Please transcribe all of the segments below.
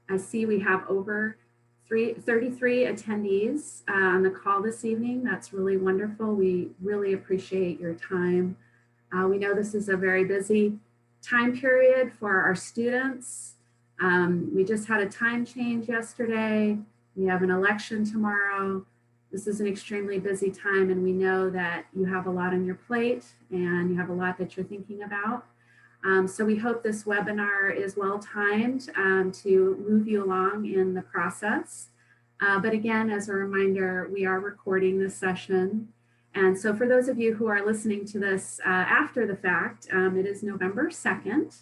I see we have over 33 attendees on the call this evening. That's really wonderful. We really appreciate your time. We know this is a very busy time period for our students. We just had a time change yesterday. We have an election tomorrow. This is an extremely busy time, and we know that you have a lot on your plate and you have a lot that you're thinking about. So we hope this webinar is well timed to move you along in the process. But again, as a reminder, we are recording this session. And so for those of you who are listening to this after the fact, it is November 2nd.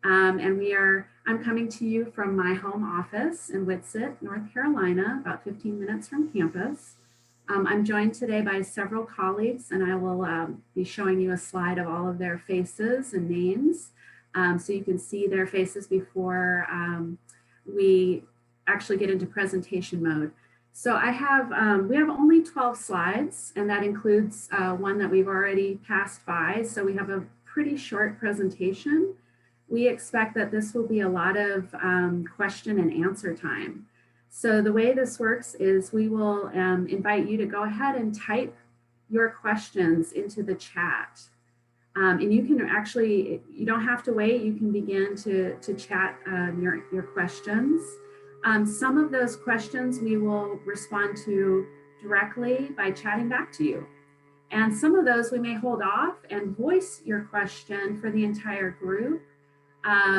And I'm coming to you from my home office in Whitsett, North Carolina, about 15 minutes from campus. I'm joined today by several colleagues, and I will be showing you a slide of all of their faces and names, so you can see their faces before we actually get into presentation mode. So we have only 12 slides, and that includes one that we've already passed by. So we have a pretty short presentation. We expect that this will be a lot of question and answer time. So the way this works is we will invite you to go ahead and type your questions into the chat. And you can actually, you don't have to wait, you can begin to chat your questions. Some of those questions we will respond to directly by chatting back to you. And some of those we may hold off and voice your question for the entire group.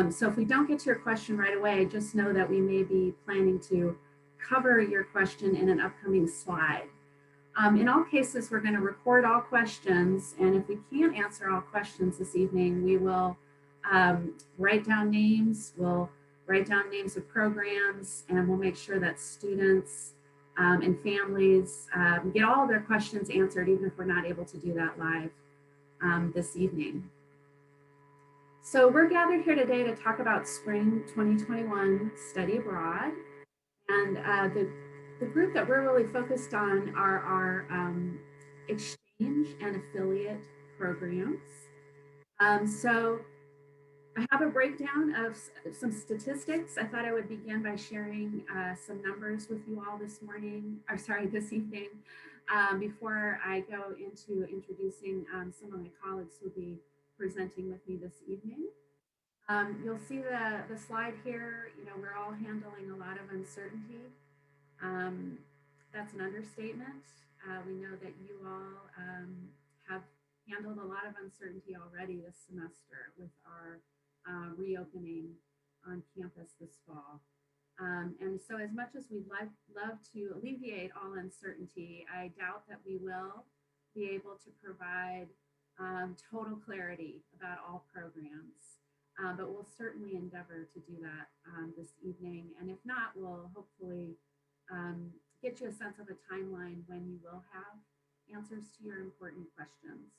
So if we don't get to your question right away, just know that we may be planning to cover your question in an upcoming slide. In all cases, we're going to record all questions, and if we can't answer all questions this evening, we will write down names, we'll write down names of programs, and we'll make sure that students and families get all of their questions answered, even if we're not able to do that live this evening. So we're gathered here today to talk about Spring 2021 Study Abroad. And the group that we're really focused on are our exchange and affiliate programs. So I have a breakdown of some statistics. I thought I would begin by sharing some numbers with you all this evening, before I go into introducing some of my colleagues who will be presenting with me this evening. You'll see the slide here. You know, we're all handling a lot of uncertainty. That's an understatement. We know that you all have handled a lot of uncertainty already this semester with our reopening on campus this fall. And so as much as we'd love to alleviate all uncertainty, I doubt that we will be able to provide total clarity about all programs. But we'll certainly endeavor to do that this evening. And if not, we'll hopefully get you a sense of a timeline when you will have answers to your important questions.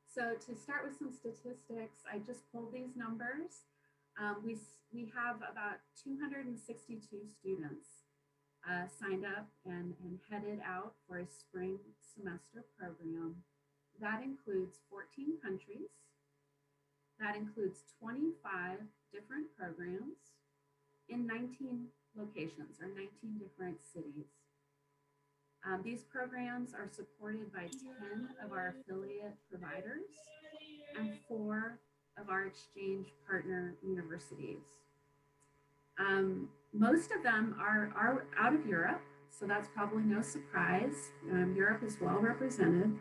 So to start with some statistics, I just pulled these numbers. We have about 262 students signed up and headed out for a spring semester program. That includes 14 countries. That includes 25 different programs in 19 locations or 19 different cities. These programs are supported by 10 of our affiliate providers and 4 of our exchange partner universities. Most of them are out of Europe, so that's probably no surprise. Europe is well represented.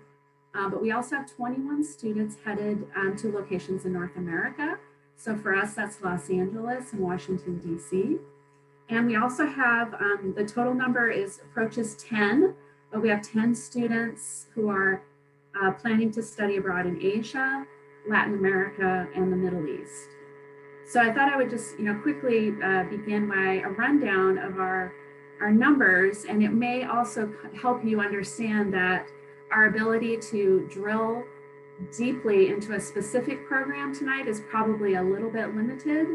But we also have 21 students headed to locations in North America. So for us, that's Los Angeles and Washington, D.C. And we also have, the total number approaches 10, but we have 10 students who are planning to study abroad in Asia, Latin America, and the Middle East. So I thought I would just quickly begin by a rundown of our numbers, and it may also help you understand that our ability to drill deeply into a specific program tonight is probably a little bit limited.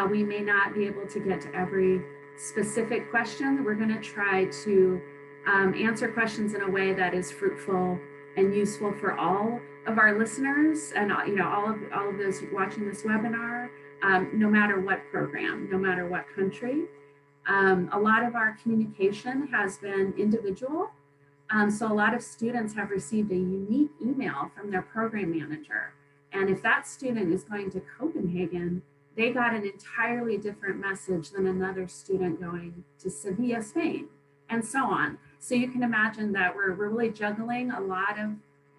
We may not be able to get to every specific question. We're going to try to answer questions in a way that is fruitful and useful for all of our listeners and all of those watching this webinar, no matter what program, no matter what country. A lot of our communication has been individual. So a lot of students have received a unique email from their program manager. And if that student is going to Copenhagen, they got an entirely different message than another student going to Sevilla, Spain, and so on. So you can imagine that we're really juggling a lot of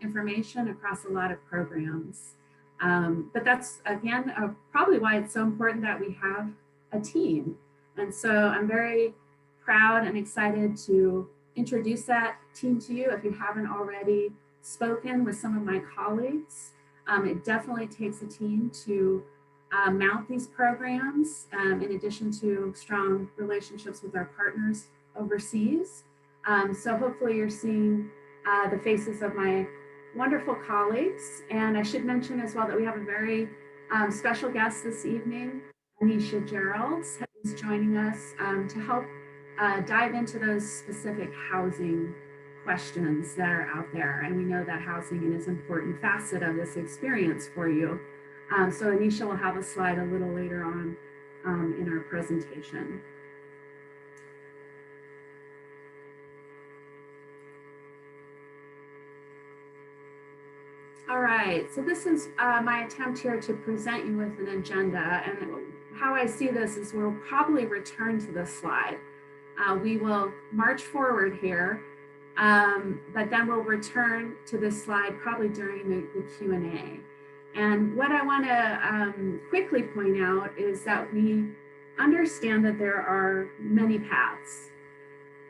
information across a lot of programs. But that's, again, probably why it's so important that we have a team. And so I'm very proud and excited to introduce that team to you if you haven't already spoken with some of my colleagues. It definitely takes a team to mount these programs, in addition to strong relationships with our partners overseas. So hopefully you're seeing the faces of my wonderful colleagues. And I should mention as well that we have a very special guest this evening, Anisha Geralds, who's joining us to help dive into those specific housing questions that are out there. And we know that housing is an important facet of this experience for you. So Anisha will have a slide a little later on in our presentation. All right, so this is my attempt here to present you with an agenda. And how I see this is we'll probably return to this slide. We will march forward here, but then we'll return to this slide probably during the Q&A. And what I want to quickly point out is that we understand that there are many paths.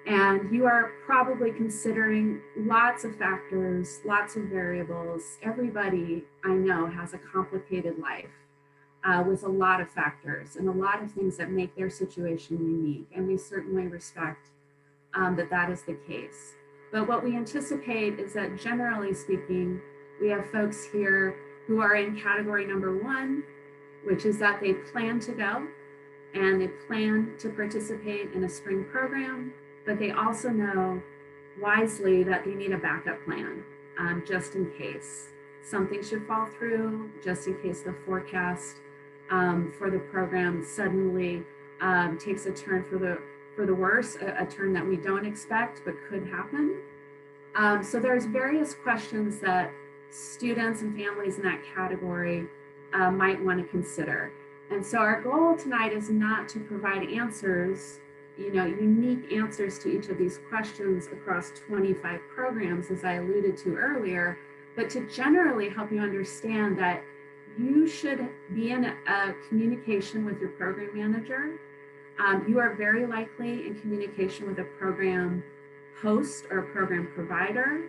And you are probably considering lots of factors, lots of variables. Everybody I know has a complicated life with a lot of factors and a lot of things that make their situation unique. And we certainly respect that that is the case. But what we anticipate is that generally speaking, we have folks here who are in category number 1, which is that they plan to go and they plan to participate in a spring program, but they also know wisely that they need a backup plan just in case something should fall through, just in case the forecast for the program suddenly takes a turn for the worse, a turn that we don't expect but could happen. So there's various questions that students and families in that category might want to consider. And so our goal tonight is not to provide answers, unique answers to each of these questions across 25 programs, as I alluded to earlier, but to generally help you understand that you should be in a communication with your program manager. You are very likely in communication with a program host or a program provider,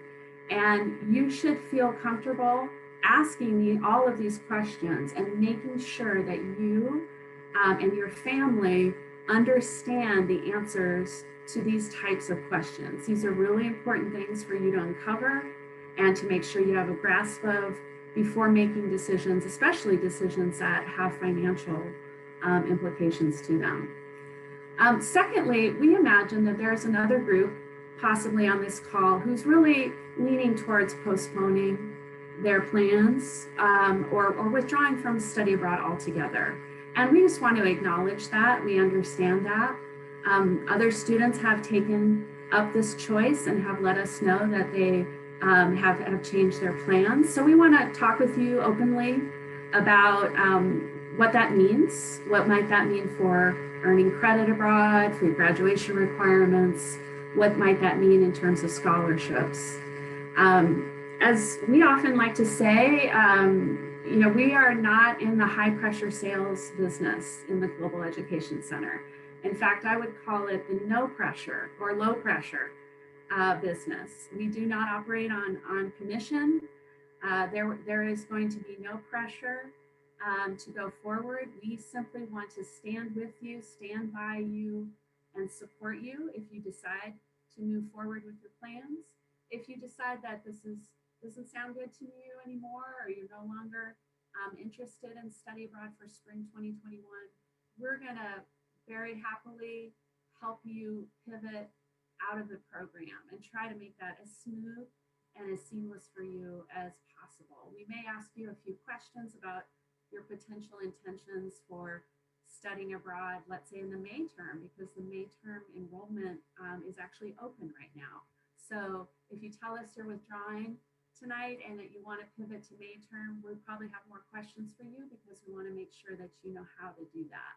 and you should feel comfortable asking all of these questions and making sure that you and your family understand the answers to these types of questions. These are really important things for you to uncover and to make sure you have a grasp of before making decisions, especially decisions that have financial implications to them. Secondly, we imagine that there's another group possibly on this call who's really leaning towards postponing their plans or withdrawing from study abroad altogether. And we just want to acknowledge that. We understand that. Other students have taken up this choice and have let us know that they have changed their plans. So we want to talk with you openly about what that means. What might that mean for earning credit abroad, for your graduation requirements? What might that mean in terms of scholarships? As we often like to say, we are not in the high pressure sales business in the Global Education Center. In fact, I would call it the no pressure or low pressure business. We do not operate on commission. There is going to be no pressure to go forward. We simply want to stand with you, stand by you, and support you if you decide to move forward with your plans. If you decide that this doesn't sound good to you anymore, or you're no longer interested in study abroad for spring 2021, we're gonna very happily help you pivot out of the program and try to make that as smooth and as seamless for you as possible. We may ask you a few questions about your potential intentions for studying abroad, let's say in the May term, because the May term enrollment is actually open right now. So if you tell us you're withdrawing tonight and that you want to pivot to May term, we'll probably have more questions for you because we want to make sure that you know how to do that.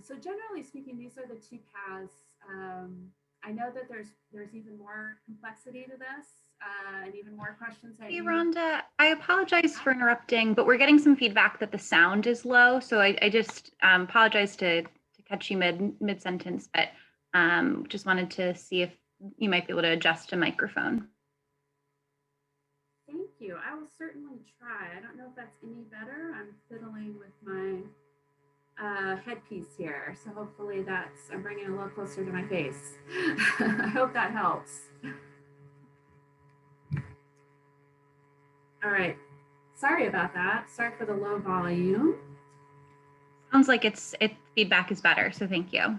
So generally speaking, these are the two paths. I know that there's even more complexity to this and even more questions. Hey, Rhonda, I apologize for interrupting, but we're getting some feedback that the sound is low. So I just apologize to catch you mid-sentence, but just wanted to see if you might be able to adjust a microphone. Thank you. I will certainly try. I don't know if that's any better. I'm fiddling with my headpiece here. So hopefully I'm bringing it a little closer to my face. I hope that helps. All right. Sorry about that. Sorry for the low volume. Sounds like feedback is better. So thank you.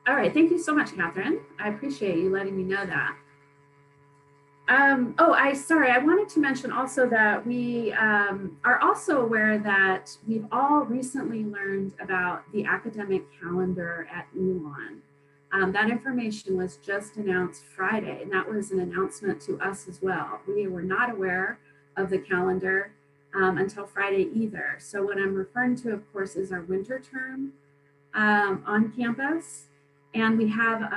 All right. Thank you so much, Catherine. I appreciate you letting me know that. I wanted to mention also that we are also aware that we've all recently learned about the academic calendar at Elon. That information was just announced Friday, and that was an announcement to us as well. We were not aware of the calendar until Friday either. So what I'm referring to, of course, is our winter term on campus. And we have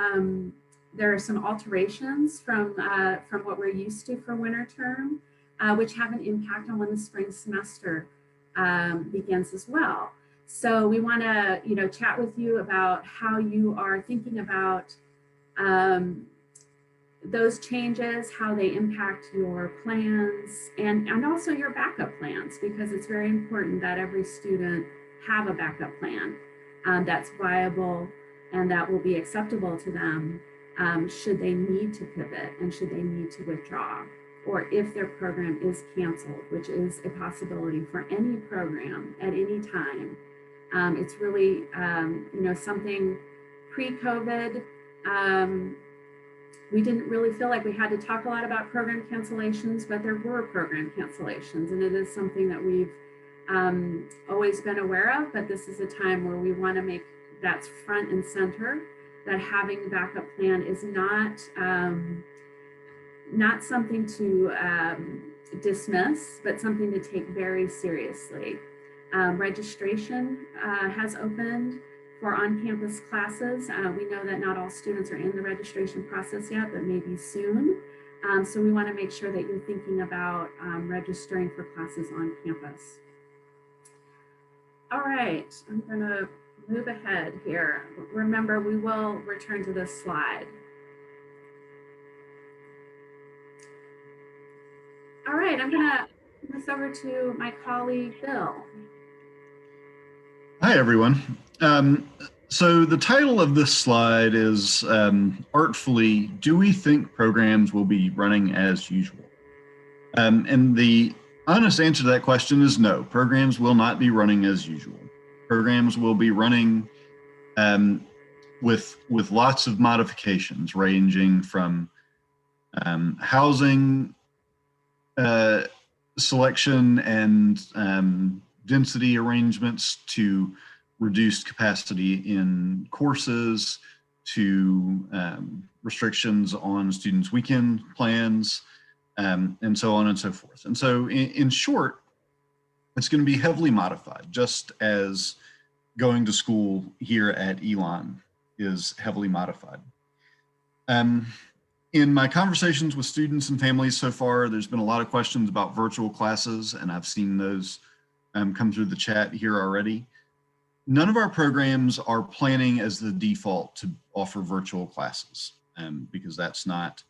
there are some alterations from what we're used to for winter term, which have an impact on when the spring semester begins as well. So we want to, chat with you about how you are thinking about those changes, how they impact your plans, and also your backup plans, because it's very important that every student have a backup plan that's viable and that will be acceptable to them should they need to pivot and should they need to withdraw, or if their program is canceled, which is a possibility for any program at any time. It's really, something pre-COVID. We didn't really feel like we had to talk a lot about program cancellations, but there were program cancellations, and it is something that we've always been aware of, but this is a time where we want to make that front and center, that having a backup plan is not something to dismiss, but something to take very seriously. Registration has opened for on-campus classes. We know that not all students are in the registration process yet, but maybe soon. So we want to make sure that you're thinking about registering for classes on campus. All right, I'm going to move ahead here. Remember, we will return to this slide. All right, I'm going to turn this over to my colleague, Bill. Hi, everyone. So the title of this slide is artfully, do we think programs will be running as usual? And the honest answer to that question is no, programs will not be running as usual. Programs will be running with lots of modifications, ranging from housing selection and density arrangements to reduced capacity in courses, to restrictions on students' weekend plans, and so on and so forth. And so in short, it's going to be heavily modified, just as going to school here at Elon is heavily modified. In my conversations with students and families so far, there's been a lot of questions about virtual classes, and I've seen those come through the chat here already. None of our programs are planning as the default to offer virtual classes, because that's not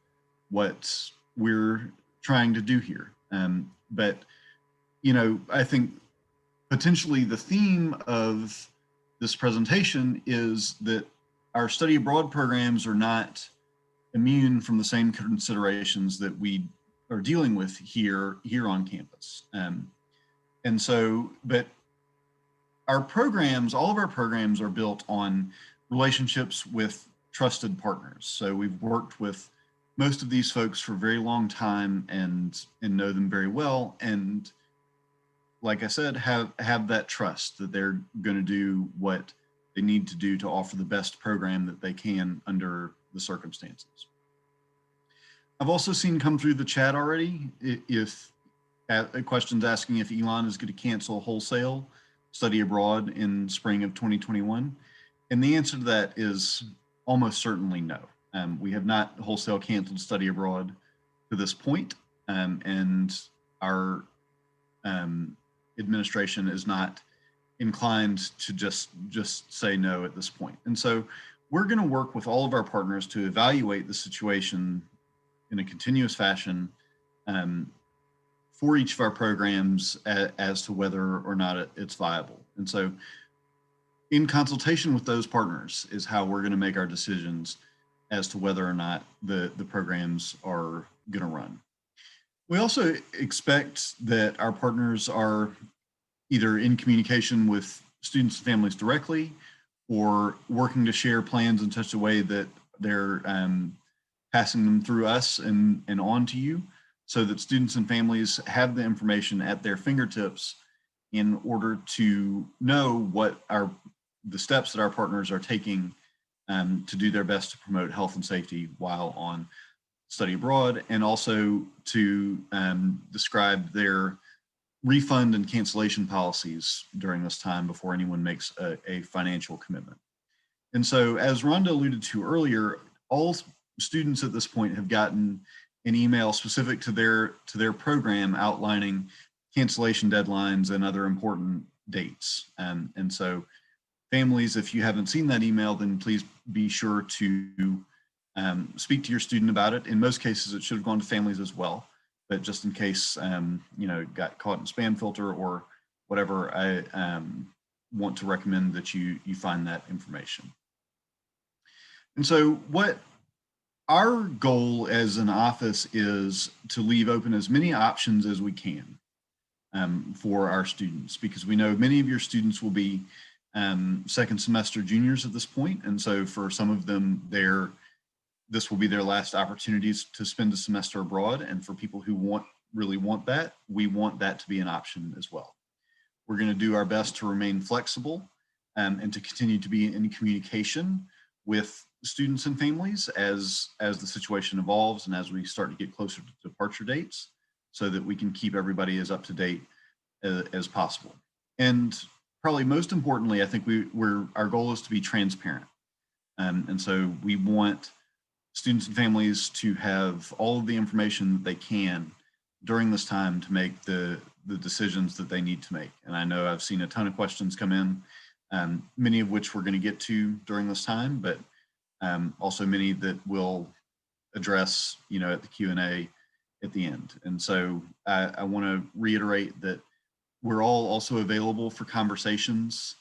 what we're trying to do here. But I think potentially the theme of this presentation is that our study abroad programs are not immune from the same considerations that we are dealing with here on campus. And so, but our programs, all of our programs are built on relationships with trusted partners. So we've worked with most of these folks for a very long time and know them very well. And like I said, have that trust that they're going to do what they need to do to offer the best program that they can under the circumstances. I've also seen come through the chat already, if questions asking if Elon is going to cancel wholesale study abroad in spring of 2021. And the answer to that is almost certainly no. We have not wholesale canceled study abroad to this point, and our administration is not inclined to just say no at this point. And so we're going to work with all of our partners to evaluate the situation in a continuous fashion for each of our programs as to whether or not it's viable. And so in consultation with those partners is how we're going to make our decisions as to whether or not the programs are going to run. We also expect that our partners are either in communication with students and families directly or working to share plans in such a way that they're passing them through us and on to you, so that students and families have the information at their fingertips in order to know what the steps that our partners are taking to do their best to promote health and safety while on study abroad, and also to describe their refund and cancellation policies during this time before anyone makes a financial commitment. And so, as Rhonda alluded to earlier, all students at this point have gotten an email specific to their program outlining cancellation deadlines and other important dates. And so families, if you haven't seen that email, then please be sure to speak to your student about it. In most cases, it should have gone to families as well, but just in case, it got caught in spam filter or whatever, I want to recommend that you find that information. And so what our goal as an office is to leave open as many options as we can for our students, because we know many of your students will be second semester juniors at this point. And so for some of them, this will be their last opportunities to spend a semester abroad. And for people who really want that, we want that to be an option as well. We're going to do our best to remain flexible and to continue to be in communication with students and families as the situation evolves and as we start to get closer to departure dates, so that we can keep everybody as up to date as possible. And probably most importantly, I think our goal is to be transparent. And so we want students and families to have all of the information that they can during this time to make the decisions that they need to make. And I know I've seen a ton of questions come in, many of which we're going to get to during this time, but also many that we'll address, at the Q&A at the end. And so I want to reiterate that we're all also available for conversations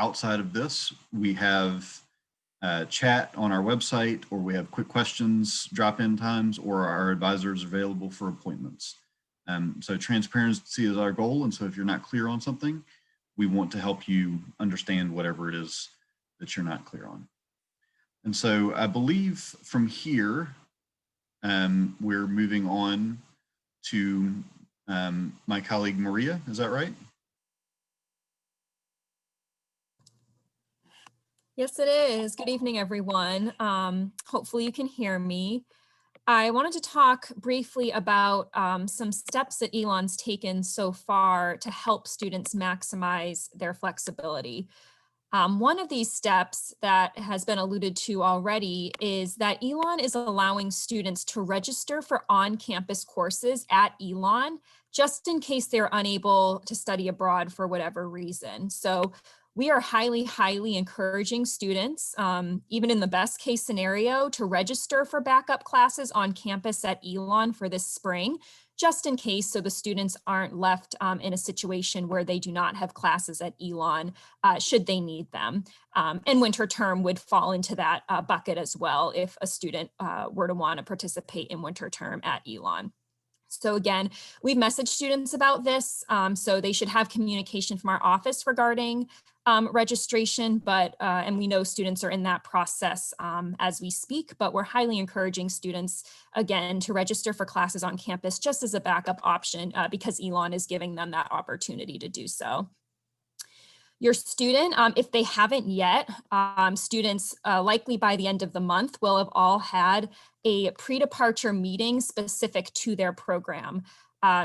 outside of this. We have chat on our website, or we have quick questions, drop-in times, or our advisors available for appointments. So transparency is our goal. And so if you're not clear on something, we want to help you understand whatever it is that you're not clear on. And so I believe from here, we're moving on to my colleague, Maria. Is that right? Yes, it is. Good evening, everyone. Hopefully you can hear me. I wanted to talk briefly about some steps that Elon's taken so far to help students maximize their flexibility. One of these steps that has been alluded to already is that Elon is allowing students to register for on-campus courses at Elon, just in case they're unable to study abroad for whatever reason. So we are highly, highly encouraging students, even in the best case scenario, to register for backup classes on campus at Elon for this spring, just in case, so the students aren't left in a situation where they do not have classes at Elon should they need them. And winter term would fall into that bucket as well if a student were to want to participate in winter term at Elon. So again, we've messaged students about this, so they should have communication from our office regarding registration, but and we know students are in that process as we speak, but we're highly encouraging students, again, to register for classes on campus just as a backup option because Elon is giving them that opportunity to do so. Your student, if they haven't yet, students likely by the end of the month will have all had a pre-departure meeting specific to their program.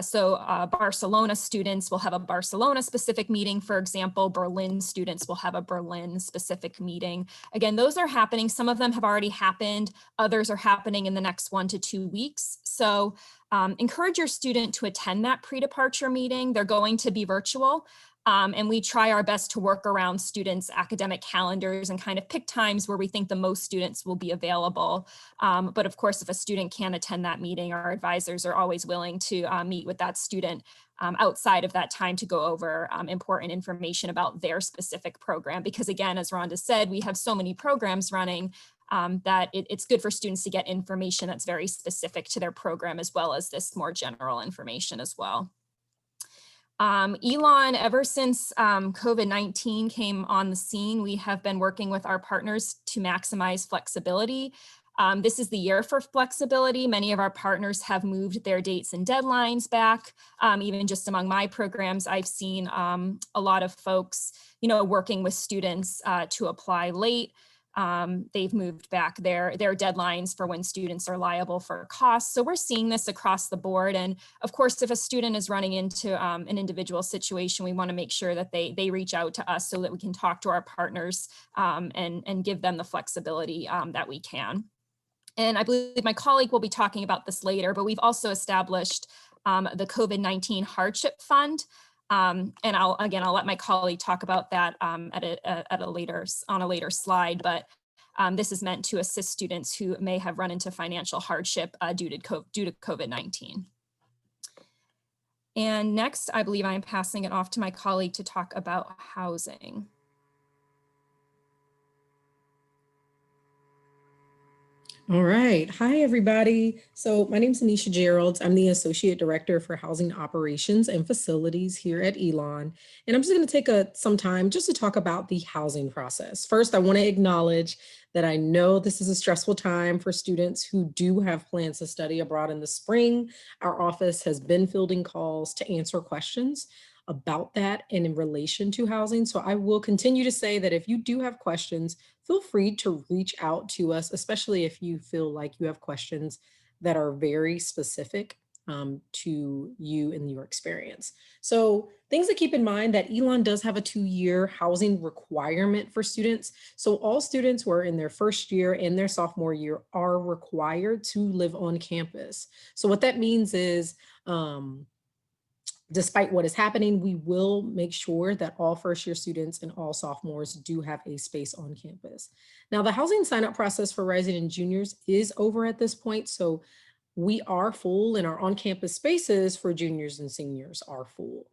So Barcelona students will have a Barcelona specific meeting, for example. Berlin students will have a Berlin specific meeting. Again, those are happening. Some of them have already happened. Others are happening in the next 1 to 2 weeks. So encourage your student to attend that pre-departure meeting. They're going to be virtual. And we try our best to work around students' academic calendars and kind of pick times where we think the most students will be available. But of course, if a student can't attend that meeting, our advisors are always willing to meet with that student outside of that time to go over important information about their specific program. Because again, as Rhonda said, we have so many programs running that it's good for students to get information that's very specific to their program, as well as this more general information as well. Elon, ever since COVID-19 came on the scene, we have been working with our partners to maximize flexibility. This is the year for flexibility. Many of our partners have moved their dates and deadlines back. Even just among my programs, I've seen a lot of folks, working with students to apply late. They've moved back their deadlines for when students are liable for costs. So we're seeing this across the board. And of course, if a student is running into an individual situation, we want to make sure that they reach out to us so that we can talk to our partners and give them the flexibility that we can. And I believe my colleague will be talking about this later, but we've also established the COVID-19 Hardship Fund. And I'll let my colleague talk about that on a later slide, but this is meant to assist students who may have run into financial hardship due to COVID-19. And next, I believe I'm passing it off to my colleague to talk about housing. All right. Hi, everybody. So my name is Anisha Gerald. I'm the Associate Director for Housing Operations and Facilities here at Elon. And I'm just going to take some time just to talk about the housing process. First, I want to acknowledge that I know this is a stressful time for students who do have plans to study abroad in the spring. Our office has been fielding calls to answer questions about that and in relation to housing. So I will continue to say that if you do have questions, feel free to reach out to us, especially if you feel like you have questions that are very specific to you and your experience. So things to keep in mind that Elon does have a 2-year housing requirement for students. So all students who are in their first year and their sophomore year are required to live on campus. So what that means is, despite what is happening, we will make sure that all first-year students and all sophomores do have a space on campus. Now, the housing sign-up process for rising and juniors is over at this point, so we are full, and our on-campus spaces for juniors and seniors are full.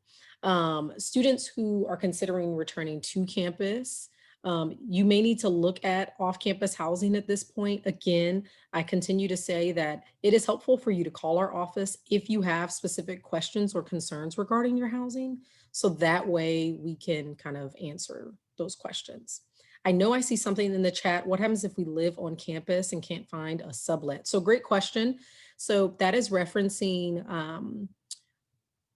Students who are considering returning to campus, you may need to look at off-campus housing at this point. Again, I continue to say that it is helpful for you to call our office if you have specific questions or concerns regarding your housing, so that way we can kind of answer those questions. I know I see something in the chat. What happens if we live on campus and can't find a sublet? So great question. So that is referencing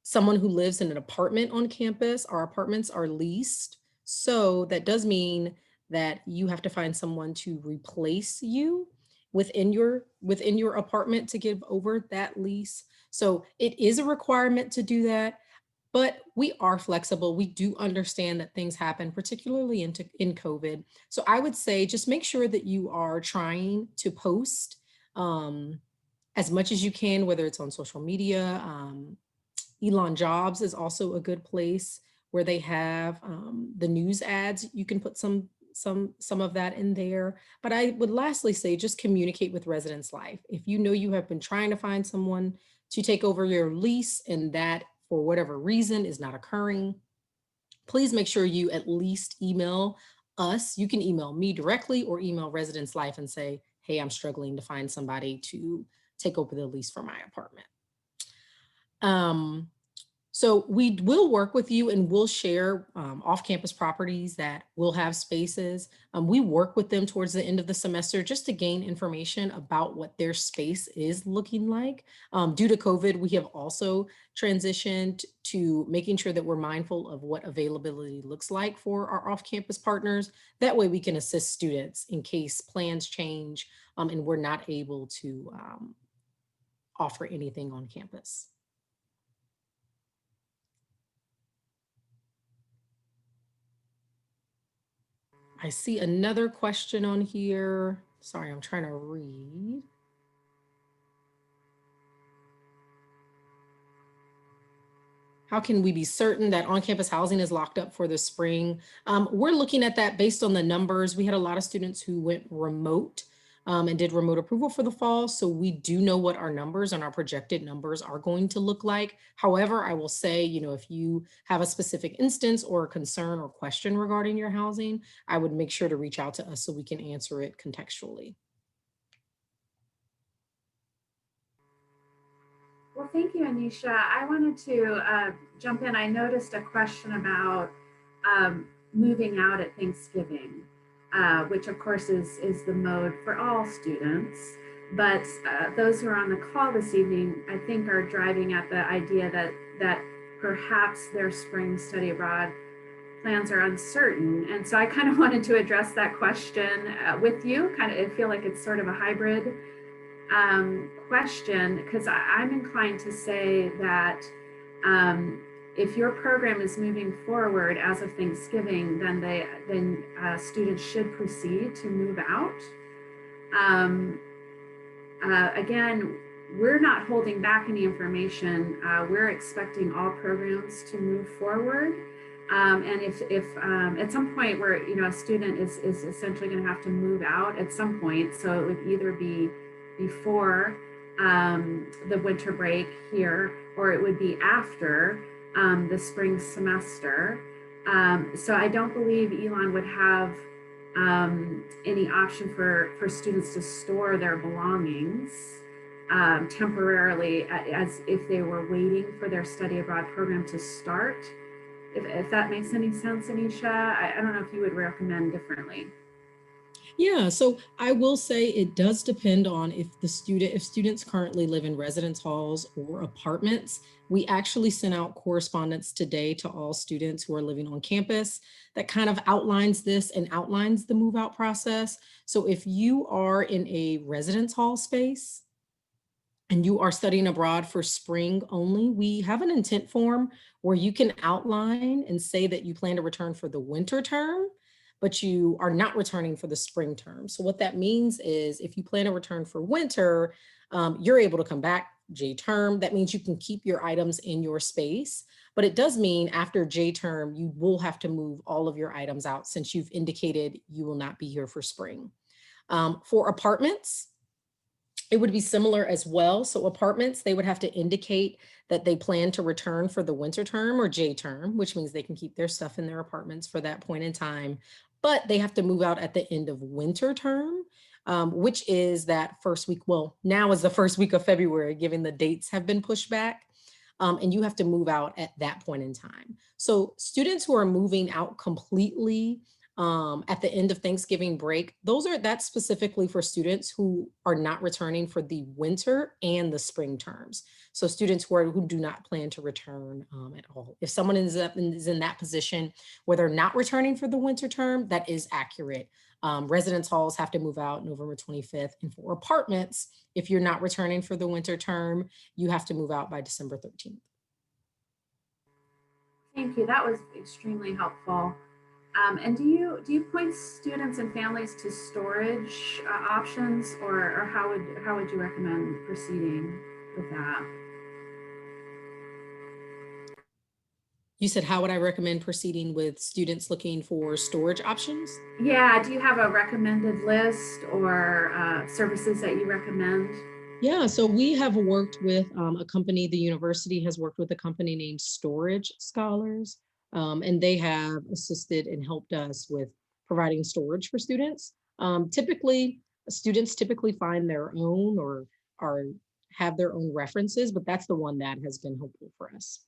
someone who lives in an apartment on campus. Our apartments are leased. So that does mean that you have to find someone to replace you within your apartment to give over that lease. So it is a requirement to do that, but we are flexible. We do understand that things happen, particularly in COVID. So I would say just make sure that you are trying to post as much as you can, whether it's on social media. Elon Jobs is also a good place where they have the news ads. You can put some of that in there. But I would lastly say just communicate with Residence Life. If you know you have been trying to find someone to take over your lease and that for whatever reason is not occurring, please make sure you at least email us. You can email me directly or email Residence Life and say, hey, I'm struggling to find somebody to take over the lease for my apartment. So we will work with you and we'll share off-campus properties that will have spaces. We work with them towards the end of the semester just to gain information about what their space is looking like. Due to COVID, we have also transitioned to making sure that we're mindful of what availability looks like for our off-campus partners. That way we can assist students in case plans change and we're not able to offer anything on campus. I see another question on here. Sorry, I'm trying to read. How can we be certain that on-campus housing is locked up for the spring? We're looking at that based on the numbers. We had a lot of students who went remote and did remote approval for the fall. So we do know what our numbers and our projected numbers are going to look like. However, I will say, if you have a specific instance or a concern or question regarding your housing, I would make sure to reach out to us so we can answer it contextually. Well, thank you, Anisha. I wanted to jump in. I noticed a question about moving out at Thanksgiving, which of course is the mode for all students. But those who are on the call this evening, I think, are driving at the idea that perhaps their spring study abroad plans are uncertain. And so I kind of wanted to address that question with you. I feel like it's sort of a hybrid question, because I'm inclined to say that if your program is moving forward as of Thanksgiving, then students should proceed to move out. Again, we're not holding back any information. We're expecting all programs to move forward. And if at some point where a student is essentially going to have to move out at some point, so it would either be before the winter break here, or it would be after the spring semester. So I don't believe Elon would have any option for students to store their belongings temporarily, as if they were waiting for their study abroad program to start. If that makes any sense, Anisha, I don't know if you would recommend differently. Yeah, so I will say it does depend on if students currently live in residence halls or apartments. We actually sent out correspondence today to all students who are living on campus that kind of outlines this and outlines the move out process. So if you are in a residence hall space and you are studying abroad for spring only, we have an intent form where you can outline and say that you plan to return for the winter term, but you are not returning for the spring term. So what that means is if you plan to return for winter, you're able to come back J term. That means you can keep your items in your space, but it does mean after J term, you will have to move all of your items out since you've indicated you will not be here for spring. For apartments, it would be similar as well. So apartments, they would have to indicate that they plan to return for the winter term or J term, which means they can keep their stuff in their apartments for that point in time, but they have to move out at the end of winter term, which is that first week. Well, now is the first week of February, given the dates have been pushed back. And you have to move out at that point in time. So students who are moving out completely at the end of Thanksgiving break, that's specifically for students who are not returning for the winter and the spring terms. So students who do not plan to return at all. If someone is in that position where they're not returning for the winter term, that is accurate. Residence halls have to move out November 25th. And for apartments, if you're not returning for the winter term, you have to move out by December 13th. Thank you. That was extremely helpful. And do you point students and families to storage options, or how would you recommend proceeding with that? You said, how would I recommend proceeding with students looking for storage options? Yeah, do you have a recommended list or services that you recommend? Yeah, so we have worked with a company, the university has worked with a company named Storage Scholars, and they have assisted and helped us with providing storage for students. Students typically find their own or have their own references, but that's the one that has been helpful for us.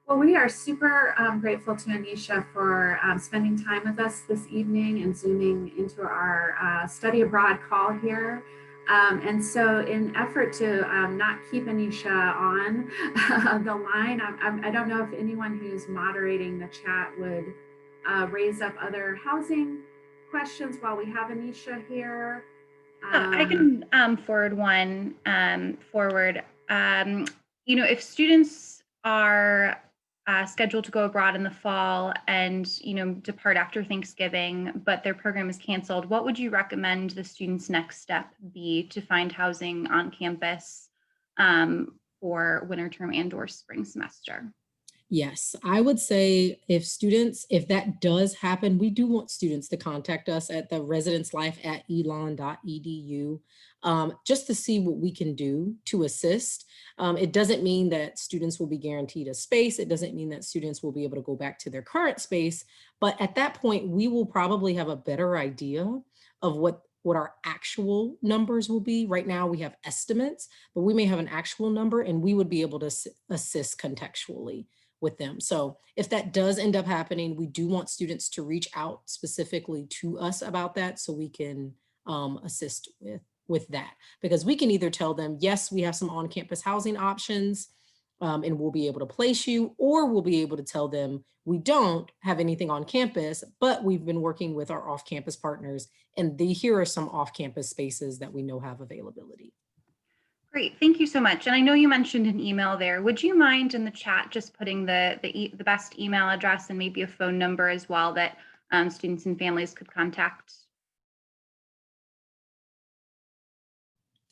Well, we are super grateful to Anisha for spending time with us this evening and zooming into our study abroad call here. And so in effort to not keep Anisha on the line, I don't know if anyone who's moderating the chat would raise up other housing questions while we have Anisha here. I can forward one forward. If students are scheduled to go abroad in the fall and, depart after Thanksgiving, but their program is canceled, what would you recommend the student's next step be to find housing on campus for winter term and/or spring semester? Yes, I would say if that does happen, we do want students to contact us at the residencelife@elon.edu just to see what we can do to assist. It doesn't mean that students will be guaranteed a space. It doesn't mean that students will be able to go back to their current space. But at that point, we will probably have a better idea of what our actual numbers will be. Right now, we have estimates, but we may have an actual number, and we would be able to assist contextually with them. So if that does end up happening, we do want students to reach out specifically to us about that so we can assist with that. Because we can either tell them, yes, we have some on-campus housing options and we'll be able to place you, or we'll be able to tell them we don't have anything on campus, but we've been working with our off-campus partners and here are some off-campus spaces that we know have availability. Great, thank you so much. And I know you mentioned an email there. Would you mind in the chat just putting the best email address and maybe a phone number as well that students and families could contact?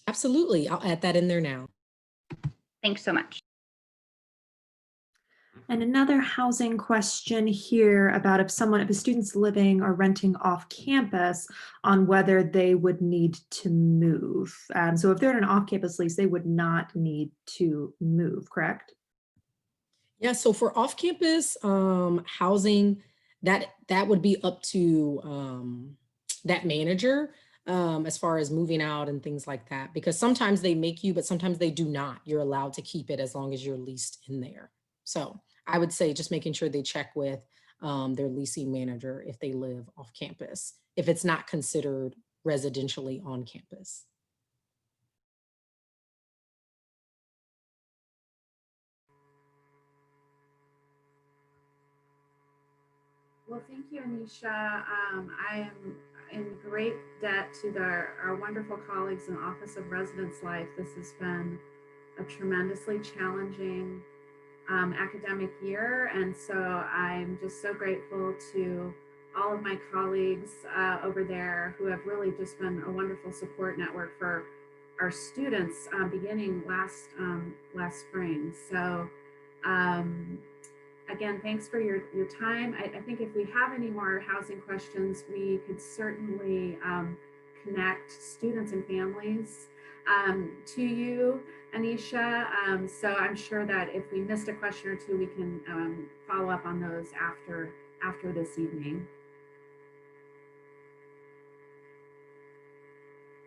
Absolutely, I'll add that in there now. Thanks so much. And another housing question here about if a student's living or renting off campus on whether they would need to move. So if they're in an off-campus lease, they would not need to move, correct? Yeah, so for off-campus housing, that would be up to that manager as far as moving out and things like that, because sometimes they make you, but sometimes they do not. You're allowed to keep it as long as you're leased in there. So I would say just making sure they check with their leasing manager if they live off campus, if it's not considered residentially on campus. Well, thank you, Anisha. I am in great debt to our wonderful colleagues in the Office of Residence Life. This has been a tremendously challenging academic year. And so I'm just so grateful to all of my colleagues over there who have really just been a wonderful support network for our students beginning last spring. So again, thanks for your time. I think if we have any more housing questions, we could certainly connect students and families to you, Anisha. So I'm sure that if we missed a question or two, we can follow up on those after this evening.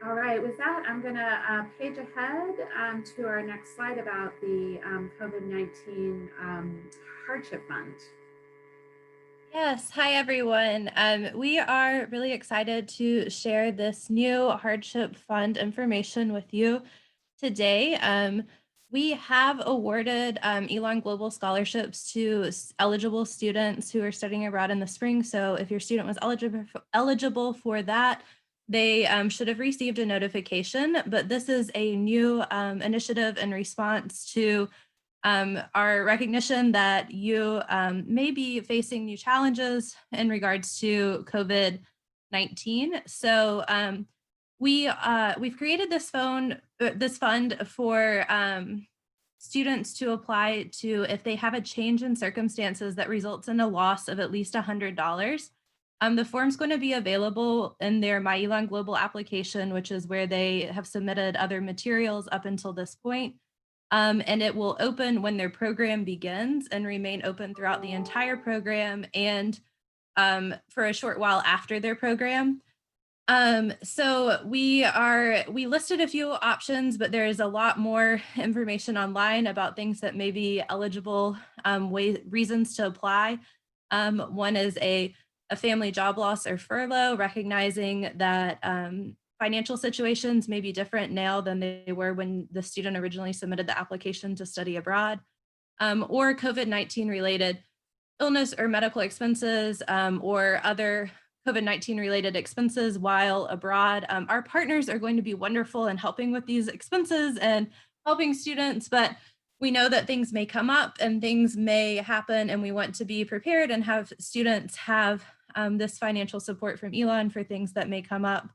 All right, with that, I'm gonna page ahead to our next slide about the COVID-19 hardship fund. Yes, hi everyone. We are really excited to share this new hardship fund information with you today. We have awarded Elon Global Scholarships to eligible students who are studying abroad in the spring. So if your student was eligible for that, they should have received a notification, but this is a new initiative in response to our recognition that you may be facing new challenges in regards to COVID-19. So we've created this fund for students to apply to if they have a change in circumstances that results in a loss of at least $100. The form's going to be available in their My Elon Global application, which is where they have submitted other materials up until this point. And it will open when their program begins and remain open throughout the entire program and for a short while after their program. So we listed a few options, but there is a lot more information online about things that may be eligible, reasons to apply. One is a family job loss or furlough, recognizing that financial situations may be different now than they were when the student originally submitted the application to study abroad, or COVID-19 related illness or medical expenses, or other COVID-19 related expenses while abroad. Our partners are going to be wonderful in helping with these expenses and helping students, but we know that things may come up and things may happen, and we want to be prepared and have students have this financial support from Elon for things that may come up.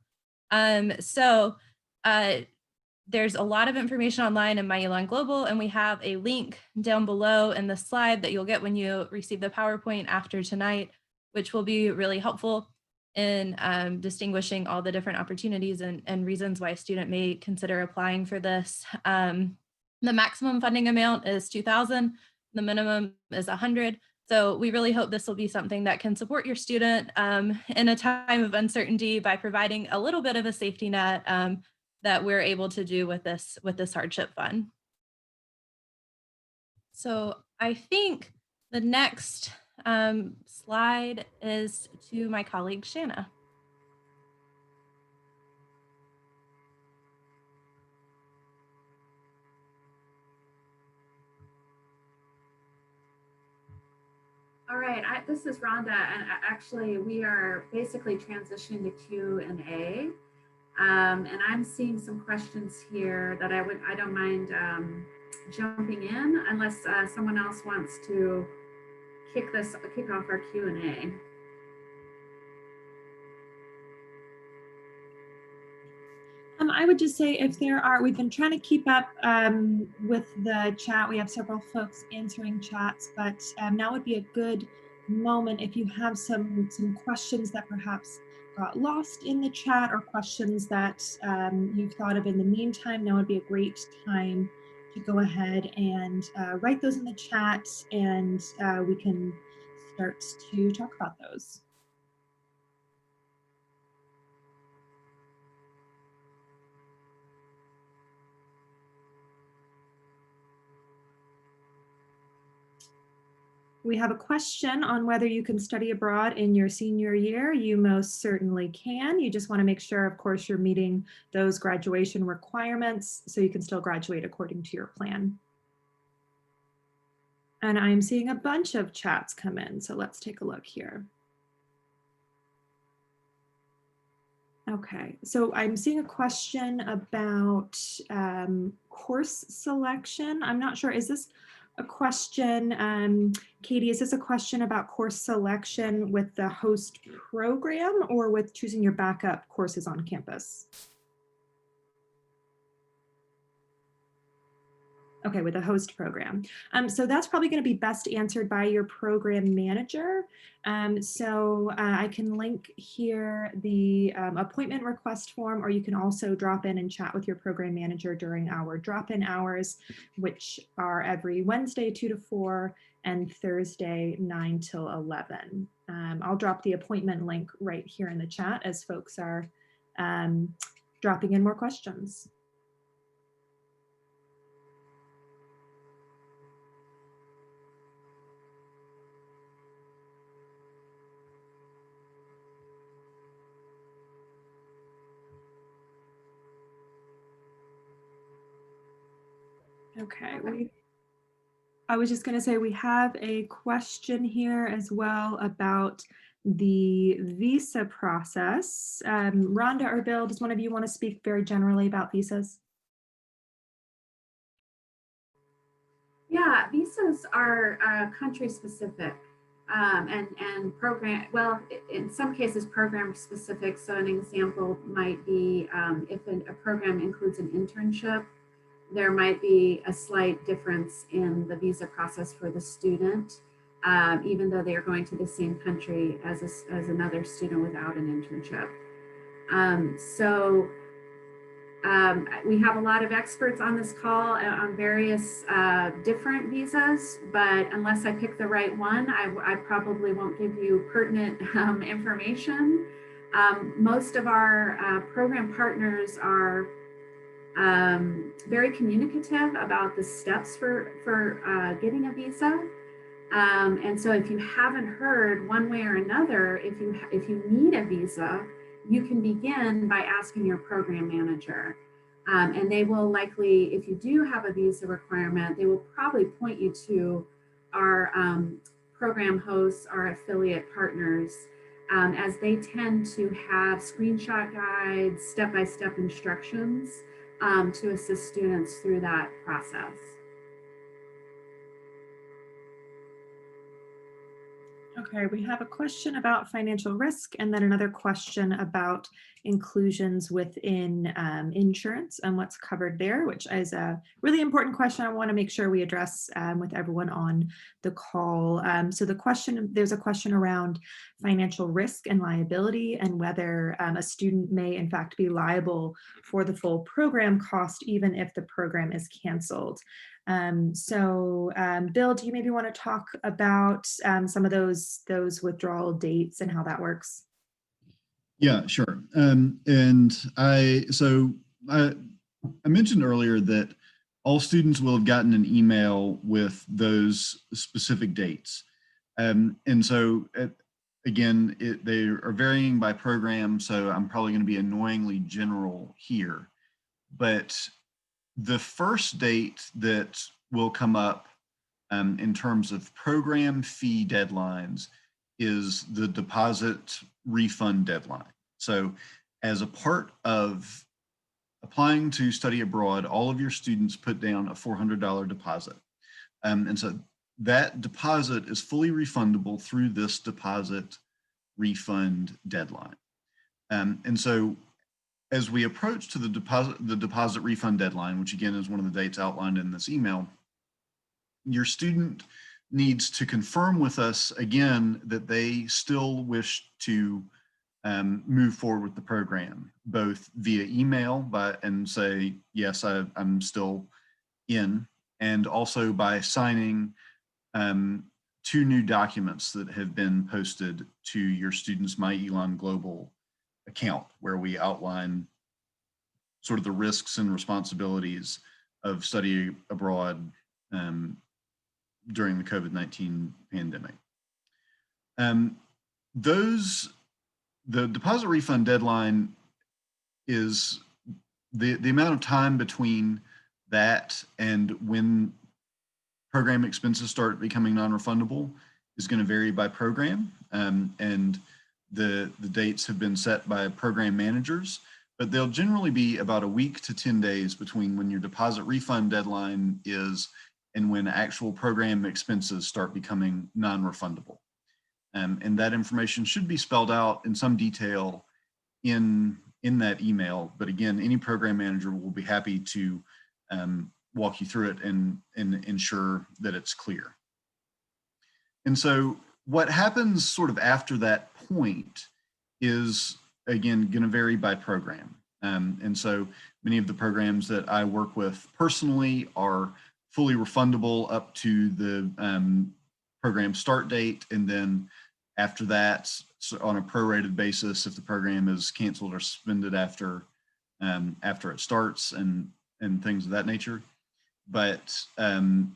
There's a lot of information online in My Elon Global, and we have a link down below in the slide that you'll get when you receive the PowerPoint after tonight, which will be really helpful in distinguishing all the different opportunities and reasons why a student may consider applying for this. The maximum funding amount is $2,000, the minimum is $100. So we really hope this will be something that can support your student in a time of uncertainty by providing a little bit of a safety net that we're able to do with this hardship fund. So I think the next slide is to my colleague, Shanna. All right, this is Rhonda, and actually we are basically transitioning to Q&A. And I'm seeing some questions here that I don't mind jumping in, unless someone else wants to kick off our Q&A. I would just say if there are, we've been trying to keep up with the chat. We have several folks answering chats, but now would be a good moment if you have some questions that perhaps got lost in the chat or questions that you've thought of in the meantime. Now would be a great time to go ahead and write those in the chat, and we can start to talk about those. We have a question on whether you can study abroad in your senior year. You most certainly can. You just want to make sure, of course, you're meeting those graduation requirements so you can still graduate according to your plan. And I'm seeing a bunch of chats come in, so let's take a look here. Okay, so I'm seeing a question about course selection. I'm not sure, is this a question, Katie, is this a question about course selection with the host program or with choosing your backup courses on campus? Okay, with a host program. So that's probably going to be best answered by your program manager. I can link here the appointment request form, or you can also drop in and chat with your program manager during our drop-in hours, which are every Wednesday 2 to 4 and Thursday 9 till 11. I'll drop the appointment link right here in the chat as folks are dropping in more questions. Okay, I was just going to say we have a question here as well about the visa process. Rhonda or Bill, does one of you want to speak very generally about visas? Yeah, visas are country specific and program, well, in some cases program specific. So an example might be if a program includes an internship, there might be a slight difference in the visa process for the student, even though they are going to the same country as another student without an internship. We have a lot of experts on this call on various different visas, but unless I pick the right one, I probably won't give you pertinent information. Most of our program partners are very communicative about the steps for getting a visa. And so if you haven't heard one way or another, if you need a visa, you can begin by asking your program manager. And they will likely, if you do have a visa requirement, they will probably point you to our program hosts, our affiliate partners, as they tend to have screenshot guides, step-by-step instructions to assist students through that process. Okay, we have a question about financial risk and then another question about inclusions within insurance and what's covered there, which is a really important question I want to make sure we address with everyone on the call. So there's a question around financial risk and liability and whether a student may in fact be liable for the full program cost even if the program is canceled. Bill, do you maybe want to talk about some of those withdrawal dates and how that works? Yeah, sure. I mentioned earlier that all students will have gotten an email with those specific dates. Again, they are varying by program, so I'm probably going to be annoyingly general here. But the first date that will come up in terms of program fee deadlines is the deposit refund deadline. So as a part of applying to study abroad, all of your students put down a $400 deposit. And so that deposit is fully refundable through this deposit refund deadline. And so as we approach to the deposit refund deadline, which again is one of the dates outlined in this email, your student needs to confirm with us again that they still wish to move forward with the program, both via email and say, yes, I'm still in, and also by signing 2 new documents that have been posted to your student's My Elon Global account, where we outline sort of the risks and responsibilities of study abroad during the COVID-19 pandemic. The deposit refund deadline is the amount of time between that and when program expenses start becoming non-refundable is going to vary by program, and the dates have been set by program managers, but they'll generally be about a week to 10 days between when your deposit refund deadline is and when actual program expenses start becoming non-refundable. And that information should be spelled out in some detail in that email. But again, any program manager will be happy to walk you through it and ensure that it's clear. And so what happens sort of after that point is, again, going to vary by program. And so many of the programs that I work with personally are fully refundable up to the program start date. And then after that, so on a prorated basis, if the program is canceled or suspended after it starts and things of that nature. But, again,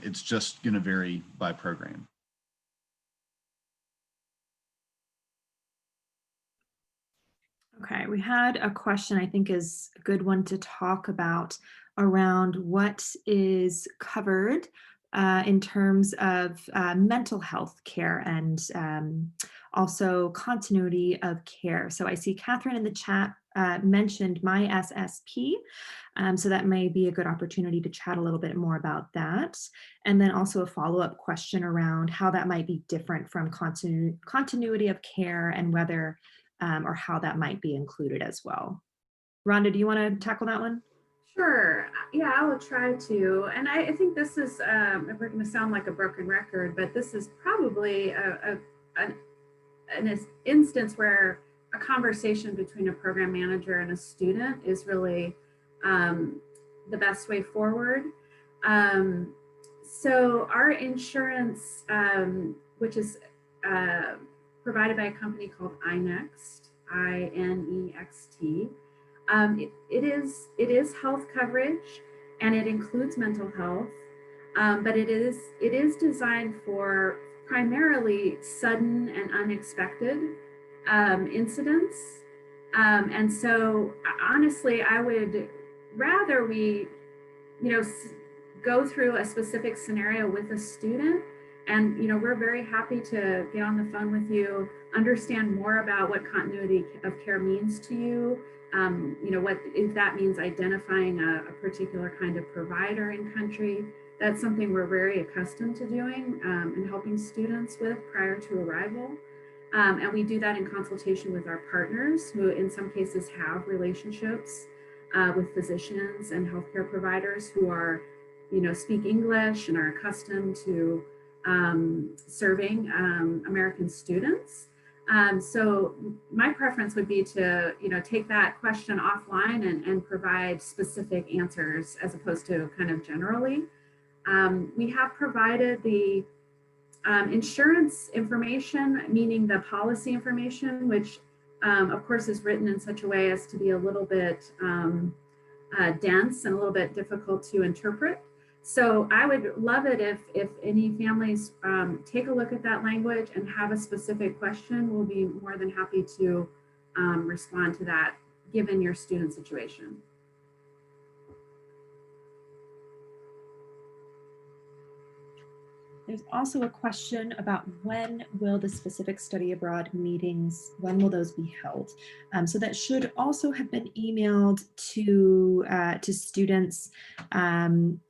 it's just going to vary by program. Okay, we had a question I think is a good one to talk about around what is covered in terms of mental health care and also continuity of care. So I see Catherine in the chat mentioned My SSP. So that may be a good opportunity to chat a little bit more about that. And then also a follow-up question around how that might be different from continuity of care and whether or how that might be included as well. Rhonda, do you want to tackle that one? Sure. Yeah, I will try to. And I think this is, we're going to sound like a broken record, but this is probably an instance where a conversation between a program manager and a student is really the best way forward. So our insurance, which is provided by a company called iNext, INEXT. It is health coverage, and it includes mental health, but it is designed for primarily sudden and unexpected incidents. And so honestly, I would rather we, go through a specific scenario with a student. And, we're very happy to get on the phone with you, understand more about what continuity of care means to you. What if that means identifying a particular kind of provider in country. That's something we're very accustomed to doing and helping students with prior to arrival. And we do that in consultation with our partners, who in some cases have relationships with physicians and healthcare providers who are, speak English and are accustomed to serving American students. So my preference would be to, take that question offline and provide specific answers as opposed to kind of generally. We have provided the insurance information, meaning the policy information, which of course is written in such a way as to be a little bit dense and a little bit difficult to interpret. So I would love it if any families take a look at that language and have a specific question. We'll be more than happy to respond to that given your student situation. There's also a question about when will the specific study abroad meetings, when will those be held? So that should also have been emailed to students, when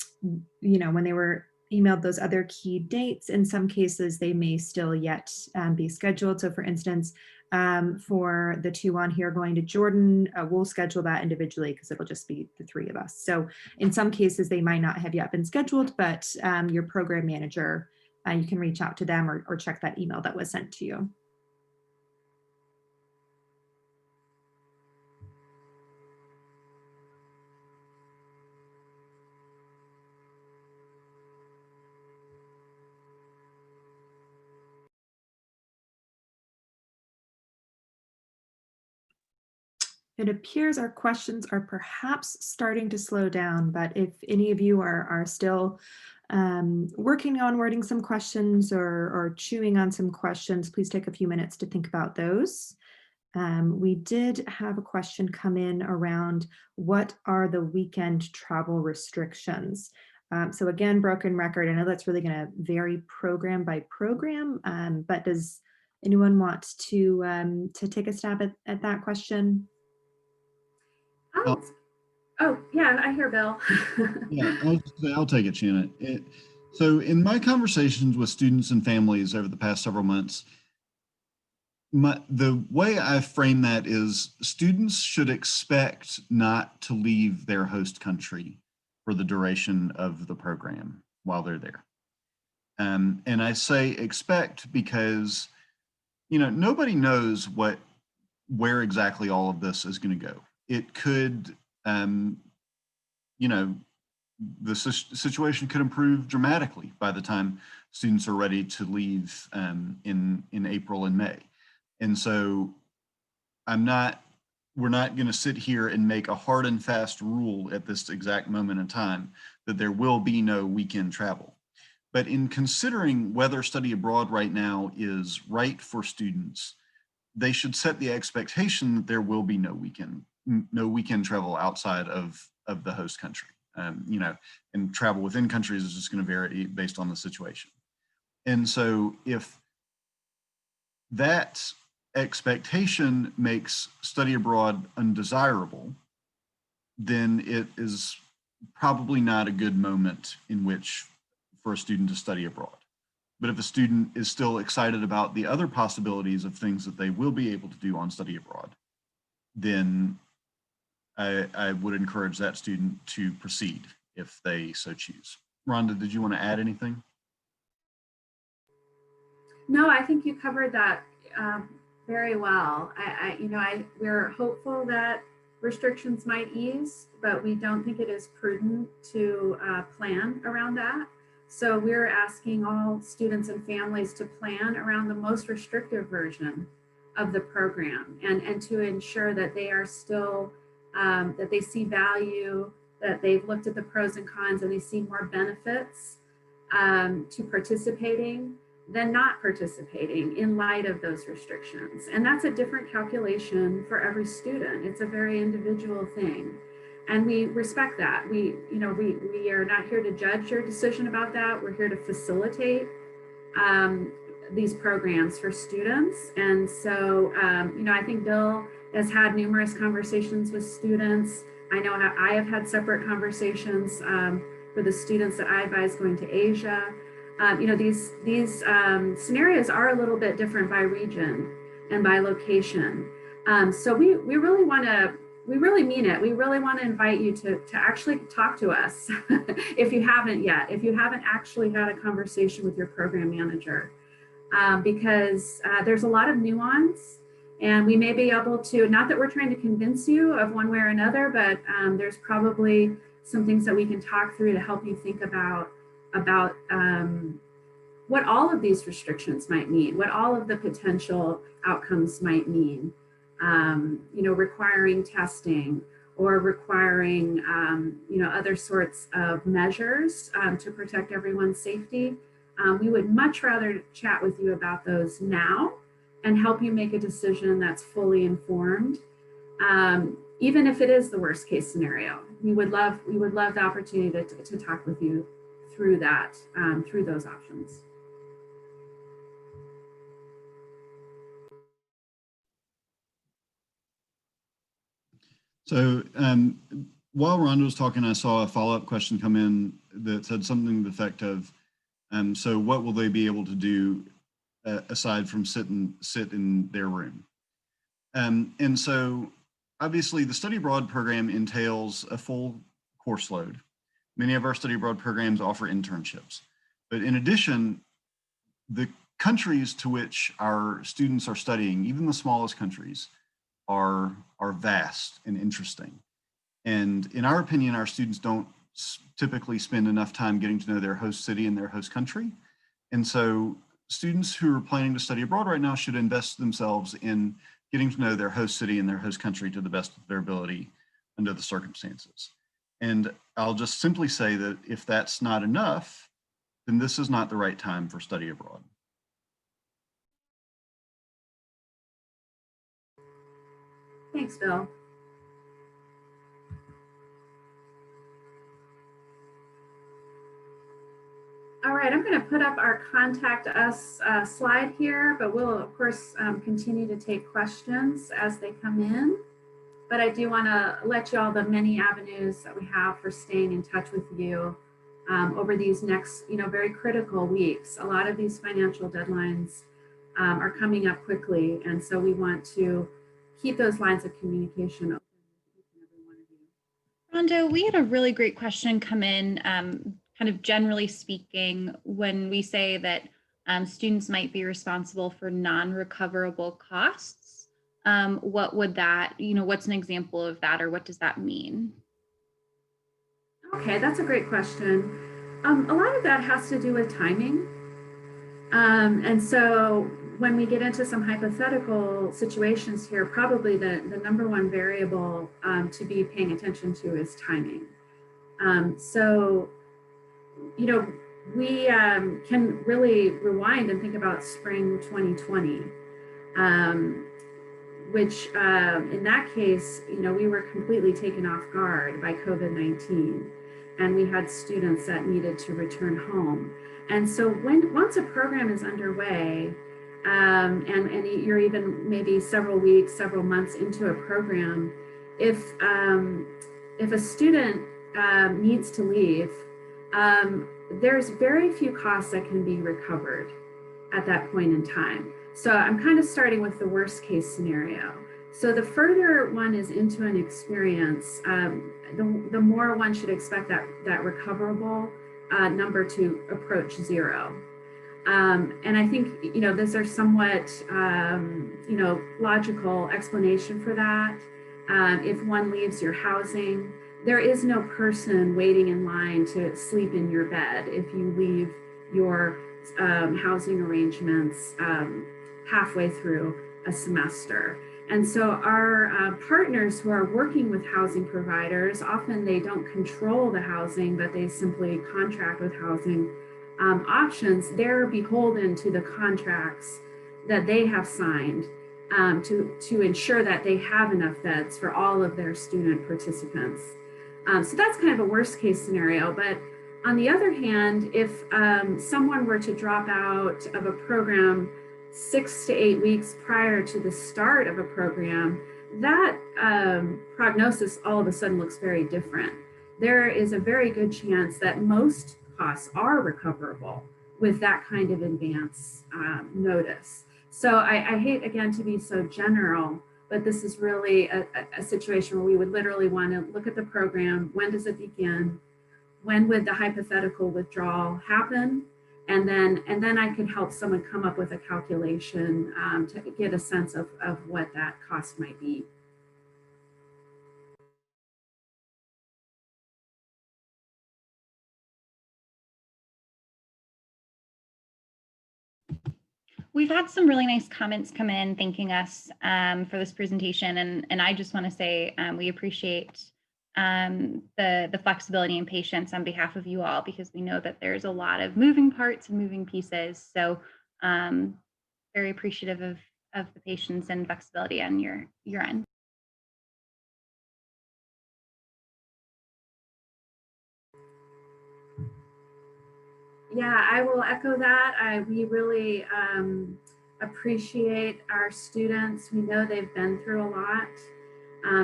they were emailed those other key dates. In some cases, they may still yet be scheduled. So for instance, for the two on here going to Jordan, we'll schedule that individually because it'll just be the three of us. So in some cases, they might not have yet been scheduled, but your program manager, you can reach out to them or check that email that was sent to you. It appears our questions are perhaps starting to slow down, but if any of you are still working on wording some questions or chewing on some questions, please take a few minutes to think about those. We did have a question come in around what are the weekend travel restrictions? So again, broken record, I know that's really going to vary program by program, but does anyone want to take a stab at that question? Oh, yeah, I hear Bill. Yeah, I'll take it, Shannon. So in my conversations with students and families over the past several months, the way I frame that is students should expect not to leave their host country for the duration of the program while they're there. And I say expect because, nobody knows where exactly all of this is going to go. It could, the situation could improve dramatically by the time students are ready to leave in April and May. And so we're not going to sit here and make a hard and fast rule at this exact moment in time that there will be no weekend travel. But in considering whether study abroad right now is right for students, they should set the expectation that there will be no weekend travel outside of the host country. And travel within countries is just going to vary based on the situation. And so if that expectation makes study abroad undesirable, then it is probably not a good moment in which for a student to study abroad. But if a student is still excited about the other possibilities of things that they will be able to do on study abroad, then I would encourage that student to proceed if they so choose. Rhonda, did you want to add anything? No, I think you covered that very well. We're hopeful that restrictions might ease, but we don't think it is prudent to plan around that. So we're asking all students and families to plan around the most restrictive version of the program and to ensure that they are still, that they see value, that they've looked at the pros and cons and they see more benefits to participating than not participating in light of those restrictions. And that's a different calculation for every student. It's a very individual thing. And we respect that. We are not here to judge your decision about that. We're here to facilitate these programs for students. And so, I think Bill has had numerous conversations with students. I know I have had separate conversations for the students that I advise going to Asia. These scenarios are a little bit different by region and by location. So we really want to, we really mean it. We really want to invite you to actually talk to us if you haven't yet, if you haven't actually had a conversation with your program manager, because there's a lot of nuance. And we may be able to, not that we're trying to convince you of one way or another, but there's probably some things that we can talk through to help you think about what all of these restrictions might mean, what all of the potential outcomes might mean. Requiring testing or requiring, other sorts of measures to protect everyone's safety. We would much rather chat with you about those now and help you make a decision that's fully informed, even if it is the worst case scenario. We would love the opportunity to talk with you through that, through those options. So while Rhonda was talking, I saw a follow-up question come in that said something to the effect of, so what will they be able to do aside from sit in their room? And so obviously the study abroad program entails a full course load. Many of our study abroad programs offer internships, but in addition, the countries to which our students are studying, even the smallest countries, are vast and interesting. And in our opinion, our students don't typically spend enough time getting to know their host city and their host country. And so students who are planning to study abroad right now should invest themselves in getting to know their host city and their host country to the best of their ability under the circumstances. And I'll just simply say that if that's not enough, then this is not the right time for study abroad. Thanks, Bill. All right, I'm going to put up our contact us slide here, but we'll of course continue to take questions as they come in. But I do want to let you all the many avenues that we have for staying in touch with you over these next, very critical weeks. A lot of these financial deadlines are coming up quickly, and so we want to keep those lines of communication open with each and every one of you. Rhonda, we had a really great question come in, kind of generally speaking, when we say that students might be responsible for non-recoverable costs. What would that, what's an example of that, or what does that mean? Okay, that's a great question. A lot of that has to do with timing. And so when we get into some hypothetical situations here, probably the number one variable to be paying attention to is timing. We can really rewind and think about spring 2020, which in that case, we were completely taken off guard by COVID-19, and we had students that needed to return home. And so once a program is underway, and you're even maybe several weeks, several months into a program, if a student needs to leave, there's very few costs that can be recovered at that point in time. So I'm kind of starting with the worst case scenario. So the further one is into an experience, the more one should expect that recoverable number to approach zero. And I think, those are somewhat, logical explanation for that. If one leaves your housing, there is no person waiting in line to sleep in your bed if you leave your housing arrangements halfway through a semester. And so our partners who are working with housing providers, often they don't control the housing, but they simply contract with housing options. They're beholden to the contracts that they have signed to ensure that they have enough beds for all of their student participants. So that's kind of a worst case scenario. But on the other hand, if someone were to drop out of a program 6 to 8 weeks prior to the start of a program, that prognosis all of a sudden looks very different. There is a very good chance that most costs are recoverable with that kind of advance notice. So I hate, again, to be so general, but this is really a situation where we would literally want to look at the program. When does it begin? When would the hypothetical withdrawal happen? And then I could help someone come up with a calculation to get a sense of what that cost might be. We've had some really nice comments come in thanking us for this presentation. And I just want to say we appreciate the flexibility and patience on behalf of you all, because we know that there's a lot of moving parts and moving pieces. So very appreciative of the patience and flexibility on your end. Yeah, I will echo that. We really appreciate our students. We know they've been through a lot.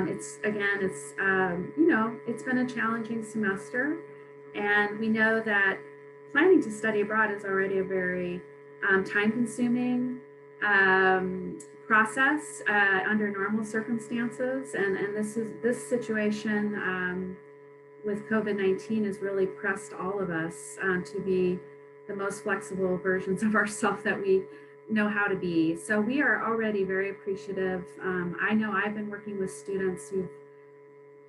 It's you know, it's been a challenging semester, and we know that planning to study abroad is already a very time-consuming process under normal circumstances, and this situation with COVID-19 has really pressed all of us to be the most flexible versions of ourselves that we know how to be. So we are already very appreciative. I know I've been working with students who've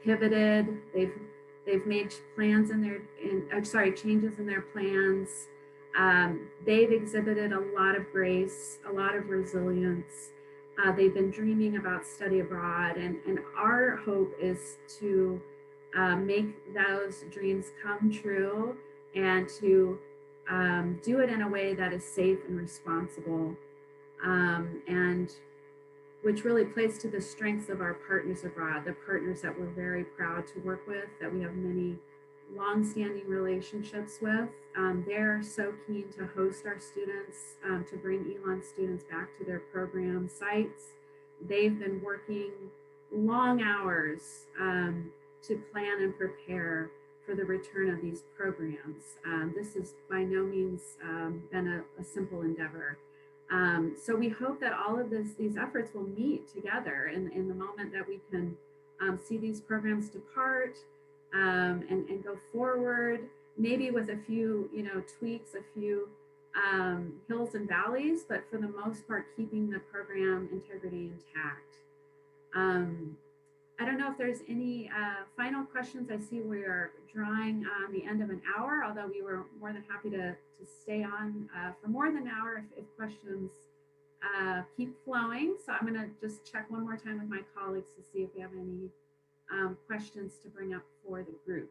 pivoted. They've made plans changes in their plans. They've exhibited a lot of grace, a lot of resilience. They've been dreaming about study abroad, and our hope is to make those dreams come true, and to do it in a way that is safe and responsible, and which really plays to the strengths of our partners abroad, the partners that we're very proud to work with, that we have many long-standing relationships with. They're so keen to host our students, to bring Elon students back to their program sites. They've been working long hours to plan and prepare for the return of these programs. This has by no means been a simple endeavor. So we hope that all of these efforts will meet together in the moment that we can see these programs depart and go forward, maybe with a few tweaks, a few hills and valleys, but for the most part, keeping the program integrity intact. I don't know if there's any final questions. I see we are drawing on the end of an hour, although we were more than happy to stay on for more than an hour if questions keep flowing. So I'm going to just check one more time with my colleagues to see if we have any questions to bring up for the group.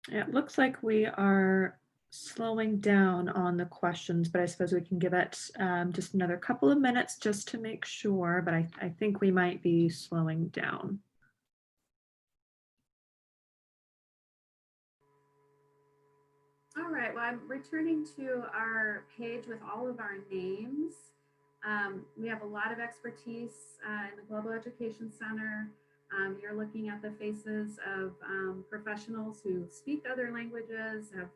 It looks like we are slowing down on the questions, but I suppose we can give it just another couple of minutes just to make sure, but I think we might be slowing down. All right, well, I'm returning to our page with all of our names. We have a lot of expertise in the Global Education Center. You're looking at the faces of professionals who speak other languages, have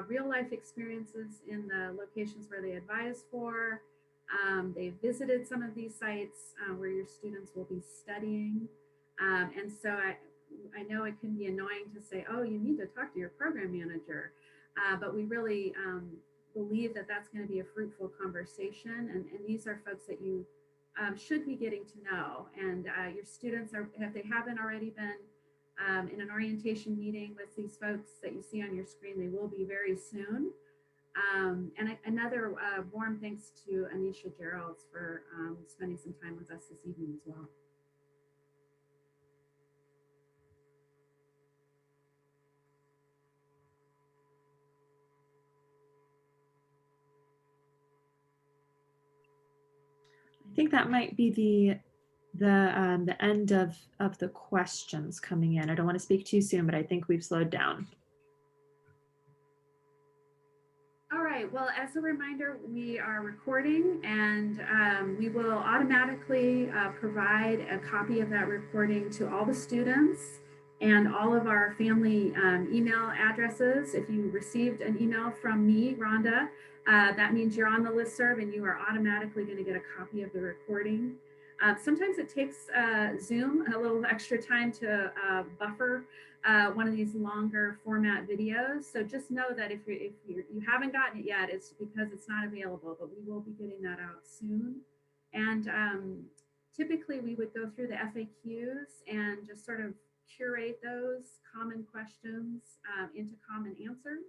real life experiences in the locations where they advise for. They've visited some of these sites where your students will be studying. And so I know it can be annoying to say, oh, you need to talk to your program manager. But we really believe that that's going to be a fruitful conversation. And these are folks that you should be getting to know. And your students, if they haven't already been in an orientation meeting with these folks that you see on your screen, they will be very soon. And another warm thanks to Anisha Geralds for spending some time with us this evening as well. I think that might be the end of the questions coming in. I don't want to speak too soon, but I think we've slowed down. All right, well, as a reminder, we are recording and we will automatically provide a copy of that recording to all the students and all of our family email addresses. If you received an email from me, Rhonda, that means you're on the listserv and you are automatically going to get a copy of the recording. Sometimes it takes Zoom a little extra time to buffer one of these longer format videos. So just know that if you haven't gotten it yet, it's because it's not available, but we will be getting that out soon. And typically we would go through the FAQs and just sort of curate those common questions into common answers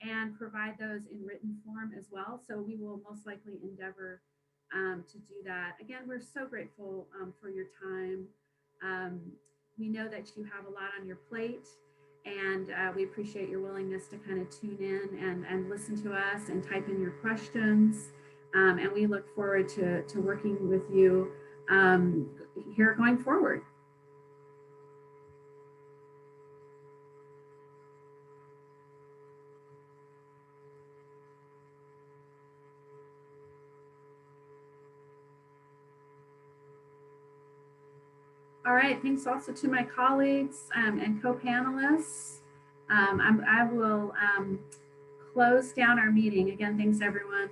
and provide those in written form as well. So we will most likely endeavor to do that. Again, we're so grateful for your time. We know that you have a lot on your plate, and we appreciate your willingness to kind of tune in and listen to us and type in your questions. And we look forward to working with you here going forward. All right, thanks also to my colleagues and co-panelists. I will close down our meeting. Again, thanks everyone.